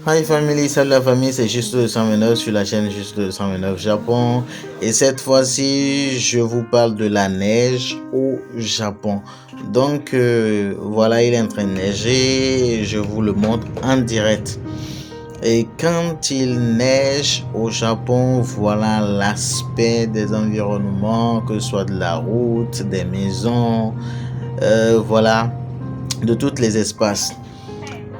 Hi family, salut la famille, c'est Juste 229 sur la chaîne Juste 229 Japon. Et cette fois-ci, je vous parle de la neige au Japon. Donc voilà, il est en train de neiger, je vous le montre en direct. Et quand il neige au Japon, voilà l'aspect des environnements, que ce soit de la route, des maisons, voilà, de tous les espaces.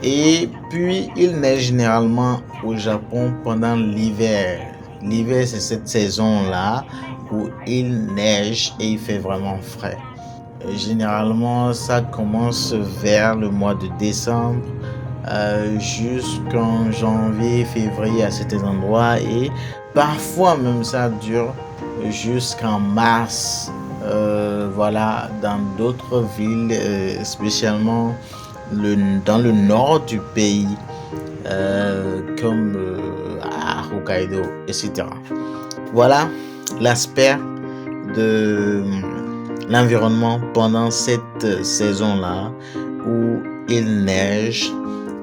Et puis, il neige généralement au Japon pendant l'hiver. L'hiver, c'est cette saison-là où il neige et il fait vraiment frais. Généralement, ça commence vers le mois de décembre jusqu'en janvier, février à certains endroits et parfois même ça dure jusqu'en mars. Voilà, dans d'autres villes, spécialement dans le nord du pays, comme à Hokkaido, etc. Voilà l'aspect de l'environnement pendant cette saison-là où il neige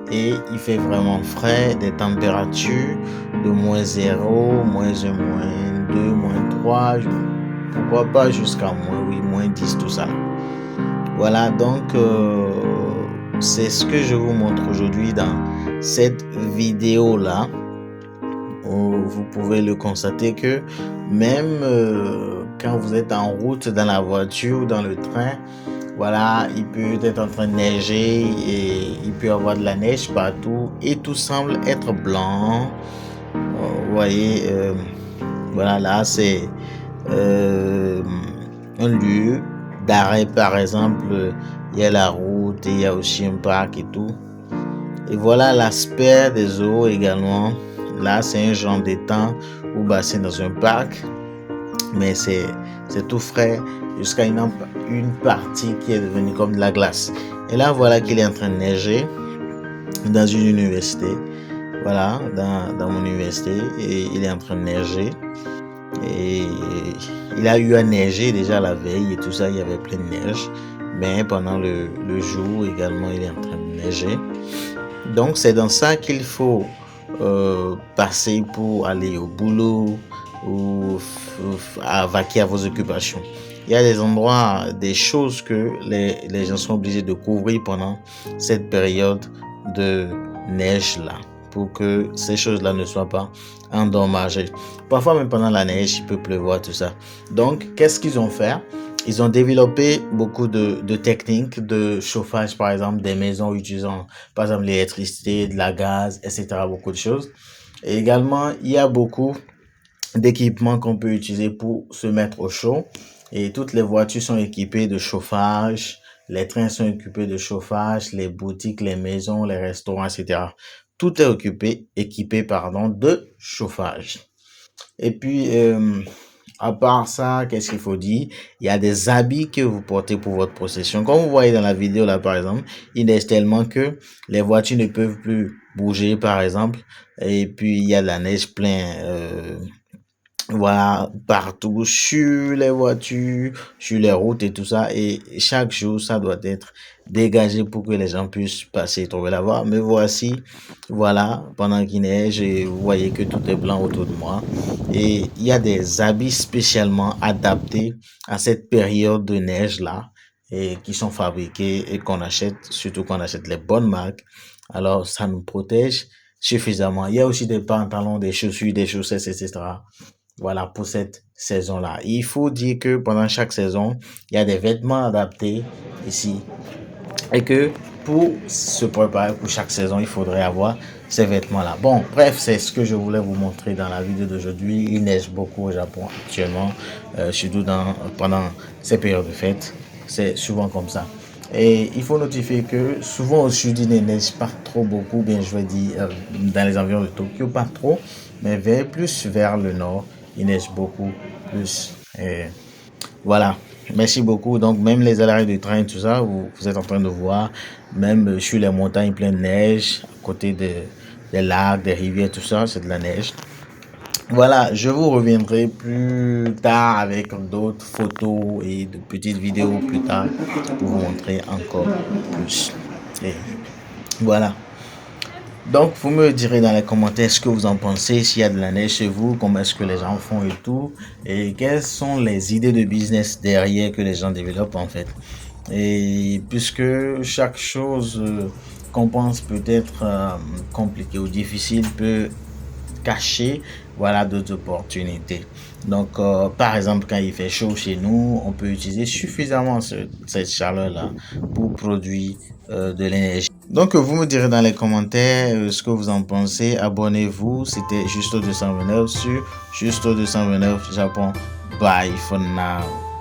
et il fait vraiment frais, des températures de moins 0, moins 1, moins 2, moins 3, pourquoi pas jusqu'à moins 8, moins 10, tout ça. Voilà, donc c'est ce que je vous montre aujourd'hui dans cette vidéo-là. Vous pouvez le constater que même quand vous êtes en route dans la voiture ou dans le train, voilà, il peut être en train de neiger et il peut y avoir de la neige partout et tout semble être blanc. Vous voyez, voilà, là c'est un lieu d'arrêt par exemple. Il y a la route et il y a aussi un parc et tout. Et voilà l'aspect des eaux également. Là, c'est un genre d'étang ou bassin dans un parc, mais c'est tout frais jusqu'à une partie qui est devenue comme de la glace. Et là, voilà qu'il est en train de neiger dans une université. Voilà, dans mon université, et il est en train de neiger. Et il a eu à neiger déjà la veille et tout ça, il y avait plein de neige. Mais pendant le jour également, il est en train de neiger. Donc, c'est dans ça qu'il faut passer pour aller au boulot ou à vaquer à vos occupations. Il y a des endroits, des choses que les gens sont obligés de couvrir pendant cette période de neige-là pour que ces choses-là ne soient pas endommagées. Parfois, même pendant la neige, il peut pleuvoir, tout ça. Donc, qu'est-ce qu'ils ont fait? Ils ont développé beaucoup de techniques de chauffage, par exemple, des maisons utilisant, par exemple, l'électricité, de la gaz, etc. Beaucoup de choses. Et également, il y a beaucoup d'équipements qu'on peut utiliser pour se mettre au chaud. Et toutes les voitures sont équipées de chauffage, les trains sont équipés de chauffage, les boutiques, les maisons, les restaurants, etc. Tout est équipé de chauffage. Et puis, à part ça, qu'est-ce qu'il faut dire? Il y a des habits que vous portez pour votre procession. Comme vous voyez dans la vidéo là, par exemple, il neige tellement que les voitures ne peuvent plus bouger, par exemple. Et puis, il y a de la neige plein. Voilà, partout, sur les voitures, sur les routes et tout ça. Et chaque jour, ça doit être dégagé pour que les gens puissent passer et trouver la voie. Mais voici, voilà, pendant qu'il neige, et vous voyez que tout est blanc autour de moi. Et il y a des habits spécialement adaptés à cette période de neige-là et qui sont fabriqués et qu'on achète, surtout qu'on achète les bonnes marques. Alors, ça nous protège suffisamment. Il y a aussi des pantalons, des chaussures, des chaussettes, etc. Voilà, pour cette saison-là. Il faut dire que pendant chaque saison, il y a des vêtements adaptés ici. Et que pour se préparer pour chaque saison, il faudrait avoir ces vêtements-là. Bon, bref, c'est ce que je voulais vous montrer dans la vidéo d'aujourd'hui. Il neige beaucoup au Japon actuellement, surtout pendant ces périodes de fête. C'est souvent comme ça. Et il faut notifier que souvent au sud, il ne neige pas trop beaucoup, bien je vais dire dans les environs de Tokyo, pas trop, mais plus vers le nord, il neige beaucoup plus. Et voilà, merci beaucoup. Donc même les arrêts de train, tout ça, vous êtes en train de voir, même sur les montagnes pleines de neige, à côté des lacs, des rivières, tout ça, c'est de la neige. Voilà, je vous reviendrai plus tard avec d'autres photos et de petites vidéos plus tard pour vous montrer encore plus. Et voilà. Donc, vous me direz dans les commentaires ce que vous en pensez, s'il y a de la neige chez vous, comment est-ce que les gens font et tout, et quelles sont les idées de business derrière que les gens développent en fait. Et puisque chaque chose qu'on pense peut-être compliquée ou difficile peut cacher, voilà, d'autres opportunités. Donc, par exemple, quand il fait chaud chez nous, on peut utiliser suffisamment cette chaleur-là pour produire de l'énergie. Donc, vous me direz dans les commentaires ce que vous en pensez. Abonnez-vous. C'était Justo 229 sur Justo 229 Japon. Bye for now.